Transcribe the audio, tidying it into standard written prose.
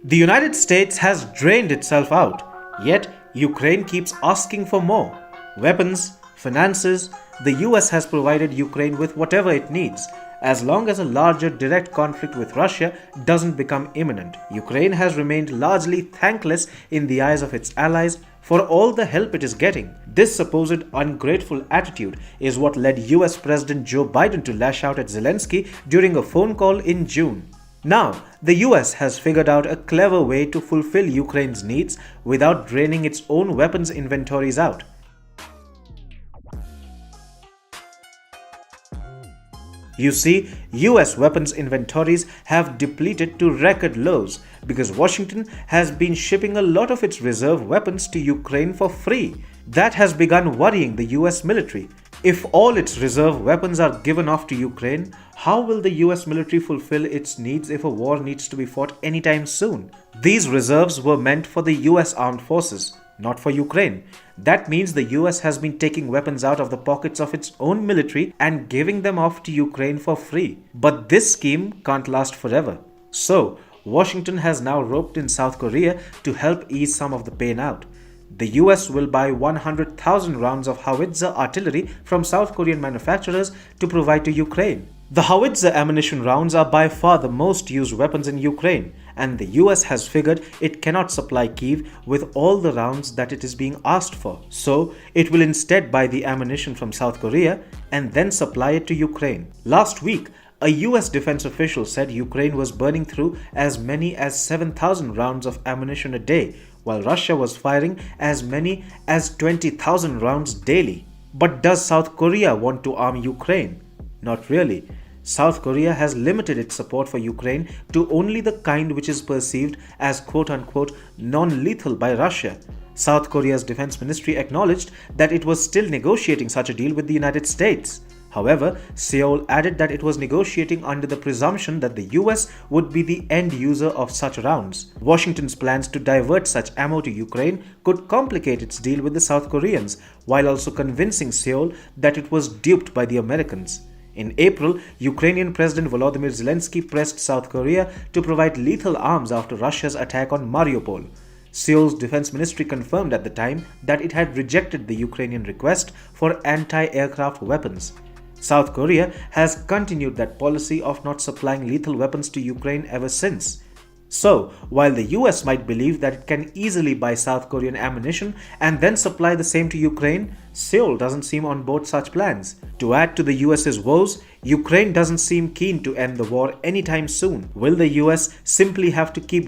The United States has drained itself out, yet Ukraine keeps asking for more. Weapons, finances, the US has provided Ukraine with whatever it needs, as long as a larger direct conflict with Russia doesn't become imminent. Ukraine has remained largely thankless in the eyes of its allies for all the help it is getting. This supposed ungrateful attitude is what led US President Joe Biden to lash out at Zelensky during a phone call in June. Now, the US has figured out a clever way to fulfill Ukraine's needs without draining its own weapons inventories out. You see, US weapons inventories have depleted to record lows because Washington has been shipping a lot of its reserve weapons to Ukraine for free. That has begun worrying the US military. If all its reserve weapons are given off to Ukraine, how will the US military fulfill its needs if a war needs to be fought anytime soon? These reserves were meant for the US armed forces, not for Ukraine. That means the US has been taking weapons out of the pockets of its own military and giving them off to Ukraine for free. But this scheme can't last forever. So, Washington has now roped in South Korea to help ease some of the pain out. The US will buy 100,000 rounds of howitzer artillery from South Korean manufacturers to provide to Ukraine. The howitzer ammunition rounds are by far the most used weapons in Ukraine, and the US has figured it cannot supply Kyiv with all the rounds that it is being asked for. So, it will instead buy the ammunition from South Korea and then supply it to Ukraine. Last week, a US defense official said Ukraine was burning through as many as 7,000 rounds of ammunition a day, while Russia was firing as many as 20,000 rounds daily. But does South Korea want to arm Ukraine? Not really. South Korea has limited its support for Ukraine to only the kind which is perceived as quote-unquote non-lethal by Russia. South Korea's defense ministry acknowledged that it was still negotiating such a deal with the United States. However, Seoul added that it was negotiating under the presumption that the US would be the end user of such rounds. Washington's plans to divert such ammo to Ukraine could complicate its deal with the South Koreans, while also convincing Seoul that it was duped by the Americans. In April, Ukrainian President Volodymyr Zelensky pressed South Korea to provide lethal arms after Russia's attack on Mariupol. Seoul's defense ministry confirmed at the time that it had rejected the Ukrainian request for anti-aircraft weapons. South Korea has continued that policy of not supplying lethal weapons to Ukraine ever since. So, while the US might believe that it can easily buy South Korean ammunition and then supply the same to Ukraine, Seoul doesn't seem on board such plans. To add to the US's woes, Ukraine doesn't seem keen to end the war anytime soon. Will the US simply have to keep